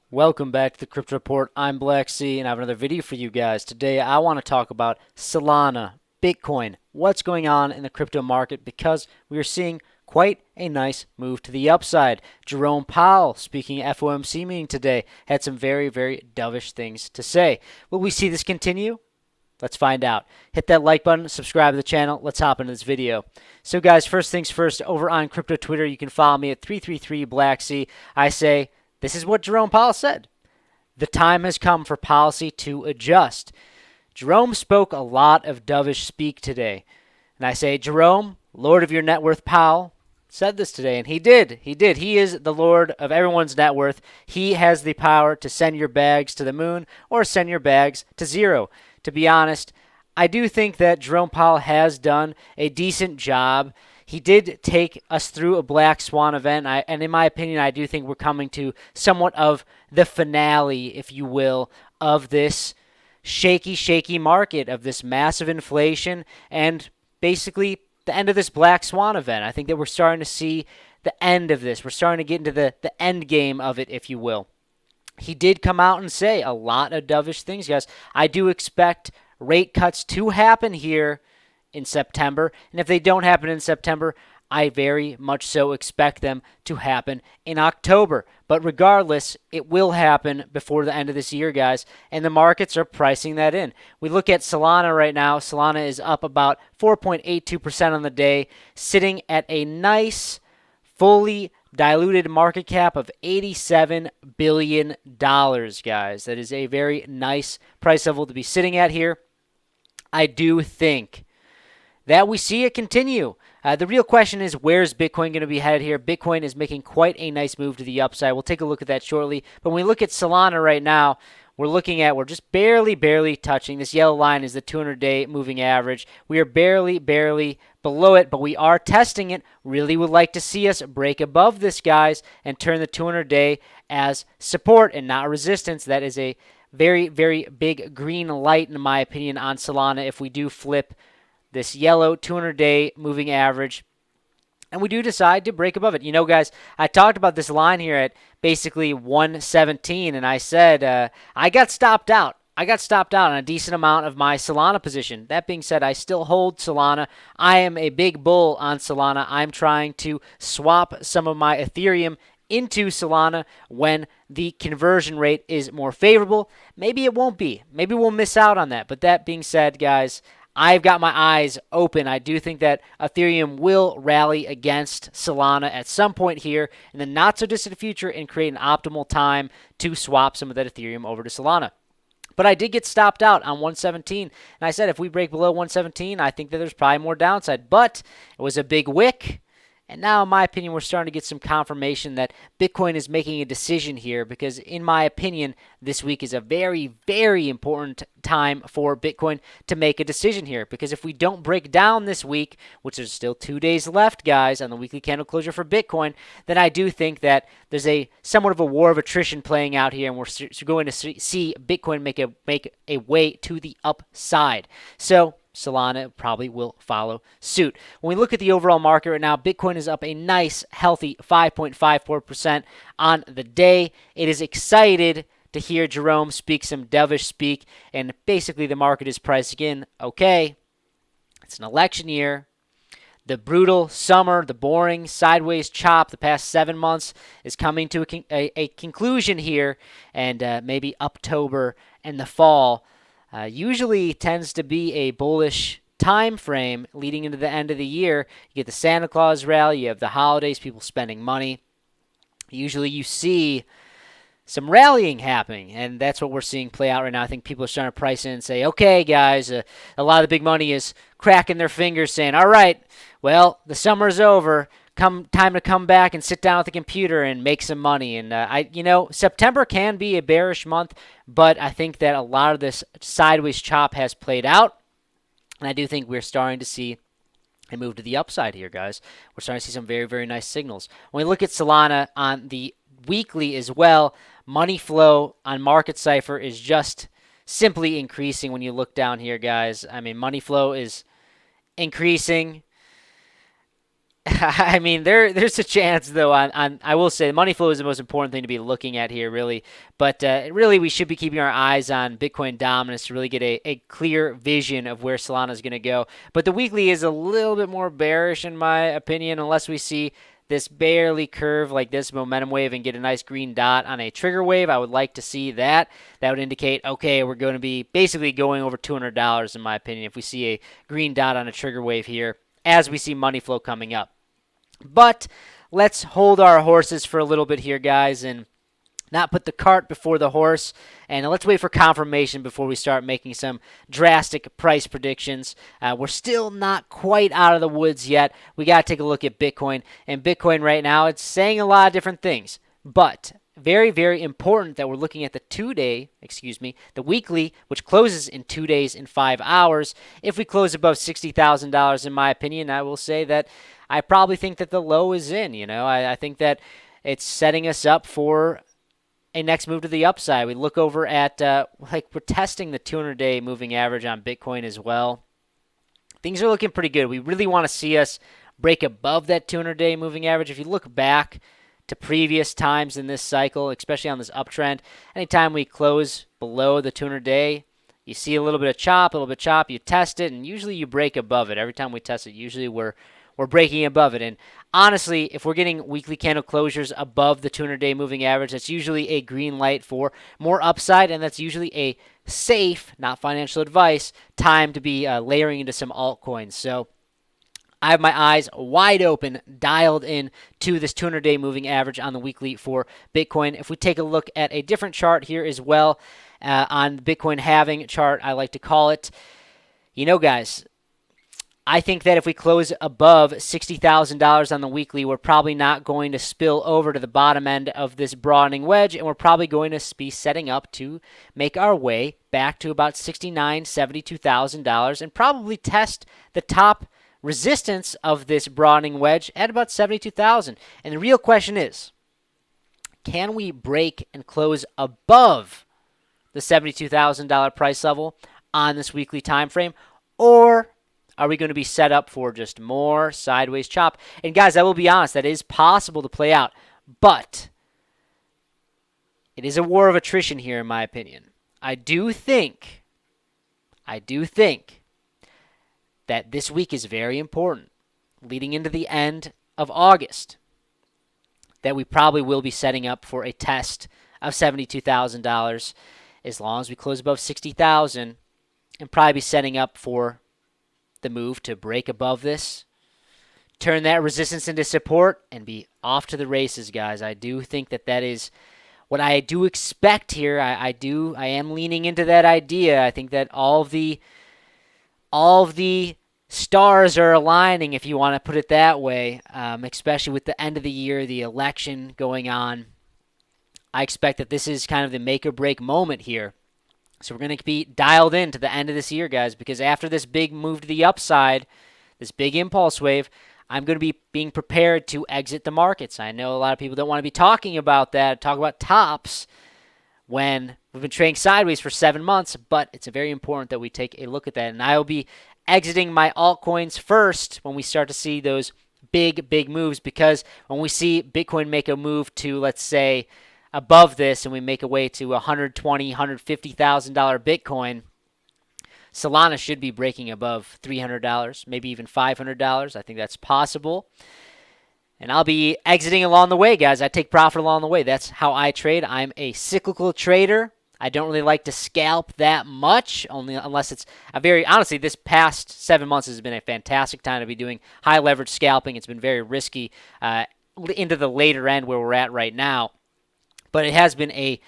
Welcome back to the Crypto Report. I'm Black C, and I have another video for you guys. Today, I want to talk about Solana, Bitcoin, what's going on in the crypto market because we are seeing quite a nice move to the upside. Jerome Powell, speaking at FOMC meeting today, had some very, very dovish things to say. Will we see this continue? Let's find out. Hit that like button, subscribe to the channel. Let's hop into this video. So guys, first things first, over on crypto Twitter, you can follow me at 333BlackC. I say, this is what Jerome Powell said. The time has come for policy to adjust. Jerome spoke a lot of dovish speak today. And I say, Jerome, Lord of your net worth Powell, said this today. And he did. He did. He is the Lord of everyone's net worth. He has the power to send your bags to the moon or send your bags to zero. To be honest, I do think that Jerome Powell has done a decent job. He did take us through a black swan event, and in my opinion, I do think we're coming to somewhat of the finale, if you will, of this shaky market, of this massive inflation, and basically the end of this black swan event. I think that we're starting to see the end of this. We're starting to get into the end game of it, if you will. He did come out and say a lot of dovish things, guys. I do expect rate cuts to happen here in September, and if they don't happen in September, I very much so expect them to happen in October. But regardless, it will happen before the end of this year, guys, and the markets are pricing that in. We look at Solana right now. Solana is up about 4.82% on the day, sitting at a nice, fully diluted market cap of $87 billion, guys. That is a very nice price level to be sitting at here. I do think that we see it continue. The real question is, where's Bitcoin going to be headed here? Bitcoin is making quite a nice move to the upside. We'll take a look at that shortly. But when we look at Solana right now, we're just barely touching. This yellow line is the 200-day moving average. We are barely below it, but we are testing it. Really would like to see us break above this, guys, and turn the 200-day as support and not resistance. That is a very big green light, in my opinion, on Solana if we do flip this yellow 200-day moving average, and we do decide to break above it. You know, guys, I talked about this line here at basically 117, and I said I got stopped out. I got stopped out on a decent amount of my Solana position. That being said, I still hold Solana. I am a big bull on Solana. I'm trying to swap some of my Ethereum into Solana when the conversion rate is more favorable. Maybe it won't be. Maybe we'll miss out on that. But that being said, guys, I've got my eyes open. I do think that Ethereum will rally against Solana at some point here in the not-so-distant future and create an optimal time to swap some of that Ethereum over to Solana. But I did get stopped out on 117, and I said if we break below 117, I think that there's probably more downside. But it was a big wick. And now, in my opinion, we're starting to get some confirmation that Bitcoin is making a decision here because, in my opinion, this week is a very important time for Bitcoin to make a decision here. Because if we don't break down this week, which there's still 2 days left, guys, on the weekly candle closure for Bitcoin, then I do think that there's a somewhat of a war of attrition playing out here, and we're going to see Bitcoin make a way to the upside. So Solana probably will follow suit. When we look at the overall market right now, Bitcoin is up a nice, healthy 5.54% on the day. It is excited to hear Jerome speak some dovish speak, and basically the market is pricing in, okay, it's an election year. The brutal summer, the boring sideways chop the past 7 months is coming to a conclusion here, and maybe October and the fall usually tends to be a bullish time frame leading into the end of the year. You get the Santa Claus rally, you have the holidays, people spending money. Usually you see some rallying happening, and that's what we're seeing play out right now. I think people are starting to price in and say, okay, guys, a lot of the big money is cracking their fingers saying, all right, well, the summer's over. Time to come back and sit down at the computer and make some money. And September can be a bearish month, but I think that a lot of this sideways chop has played out, and I do think we're starting to see a move to the upside here, guys. We're starting to see some very nice signals. When we look at Solana on the weekly as well, money flow on Market Cypher is just simply increasing. When you look down here, guys, I mean, money flow is increasing. I mean, there's a chance though. I will say, money flow is the most important thing to be looking at here, really. But really, we should be keeping our eyes on Bitcoin dominance to really get a clear vision of where Solana is going to go. But the weekly is a little bit more bearish, in my opinion, unless we see this barely curve like this momentum wave and get a nice green dot on a trigger wave. I would like to see that. That would indicate, okay, we're going to be basically going over $200, in my opinion, if we see a green dot on a trigger wave here as we see money flow coming up. But let's hold our horses for a little bit here, guys, and not put the cart before the horse. And let's wait for confirmation before we start making some drastic price predictions. We're still not quite out of the woods yet. We got to take a look at Bitcoin. And Bitcoin right now, it's saying a lot of different things. But very, very important that we're looking at the weekly, which closes in 2 days and 5 hours. If we close above $60,000, in my opinion, I will say that I probably think that the low is in. I think that it's setting us up for a next move to the upside. We look over at, we're testing the 200-day moving average on Bitcoin as well. Things are looking pretty good. We really want to see us break above that 200-day moving average. If you look back to previous times in this cycle, especially on this uptrend, anytime we close below the 200-day, you see a little bit of chop, you test it, and usually you break above it. Every time we test it, usually we're breaking above it. And honestly, if we're getting weekly candle closures above the 200-day moving average, that's usually a green light for more upside, and that's usually a safe, not financial advice, time to be layering into some altcoins. So I have my eyes wide open, dialed in to this 200-day moving average on the weekly for Bitcoin. If we take a look at a different chart here as well, on the Bitcoin halving chart, I like to call it, guys, I think that if we close above $60,000 on the weekly, we're probably not going to spill over to the bottom end of this broadening wedge, and we're probably going to be setting up to make our way back to about $69,000, $72,000 and probably test the top resistance of this broadening wedge at about $72,000. And the real question is, can we break and close above the $72,000 price level on this weekly time frame, or are we going to be set up for just more sideways chop? And guys, I will be honest, that is possible to play out, but it is a war of attrition here, in my opinion. I do think that this week is very important, leading into the end of August, that we probably will be setting up for a test of $72,000 as long as we close above $60,000, and probably be setting up for the move to break above this, turn that resistance into support, and be off to the races, guys. I do think that is what I do expect here. I am leaning into that idea. I think that all of the stars are aligning, if you want to put it that way, especially with the end of the year, the election going on. I expect that this is kind of the make or break moment here. So we're going to be dialed in to the end of this year, guys, because after this big move to the upside, this big impulse wave, I'm going to be being prepared to exit the markets. I know a lot of people don't want to be talking about that, talk about tops when we've been trading sideways for 7 months, but it's very important that we take a look at that. And I will be exiting my altcoins first when we start to see those big moves, because when we see Bitcoin make a move to, let's say, above this, and we make a way to $120,000, $150,000 Bitcoin, Solana should be breaking above $300, maybe even $500. I think that's possible. And I'll be exiting along the way, guys. I take profit along the way. That's how I trade. I'm a cyclical trader. I don't really like to scalp that much, only unless it's honestly, this past 7 months has been a fantastic time to be doing high leverage scalping. It's been very risky into the later end where we're at right now. But it has been a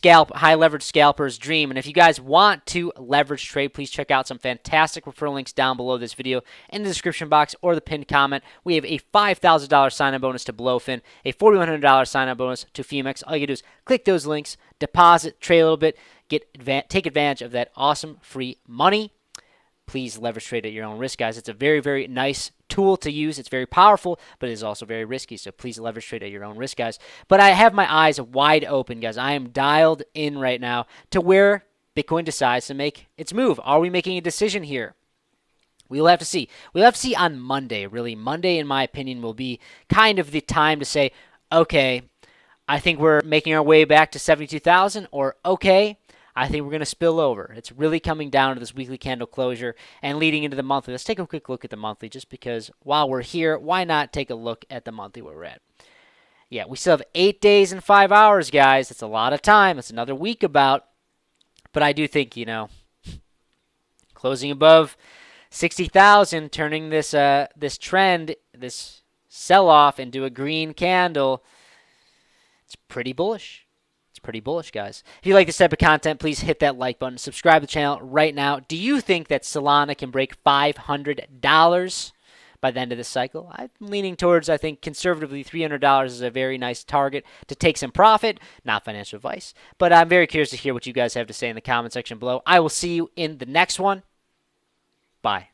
high leverage scalper's dream. And if you guys want to leverage trade, please check out some fantastic referral links down below this video in the description box or the pinned comment. We have a $5,000 sign-up bonus to Blowfin, a $4,100 sign-up bonus to Femex. All you do is click those links, deposit, trade a little bit, take advantage of that awesome free money. Please leverage trade at your own risk, guys. It's a very, very nice tool to use. It's very powerful, but it is also very risky, so please leverage trade at your own risk, guys. But I have my eyes wide open, guys. I am dialed in right now to where Bitcoin decides to make its move. Are we making a decision here? We will have to see. We'll have to see on Monday, really. Monday, in my opinion, will be kind of the time to say, okay, I think we're making our way back to 72,000, or okay, I think we're going to spill over. It's really coming down to this weekly candle closure and leading into the monthly. Let's take a quick look at the monthly just because while we're here, why not take a look at the monthly where we're at? Yeah, we still have 8 days and 5 hours, guys. That's a lot of time. It's another week about. But I do think, closing above 60,000, turning this this trend, this sell-off into a green candle, it's pretty bullish. It's pretty bullish, guys. If you like this type of content, please hit that like button. Subscribe to the channel right now. Do you think that Solana can break $500 by the end of this cycle? I'm leaning towards, I think, conservatively $300 is a very nice target to take some profit. Not financial advice. But I'm very curious to hear what you guys have to say in the comment section below. I will see you in the next one. Bye.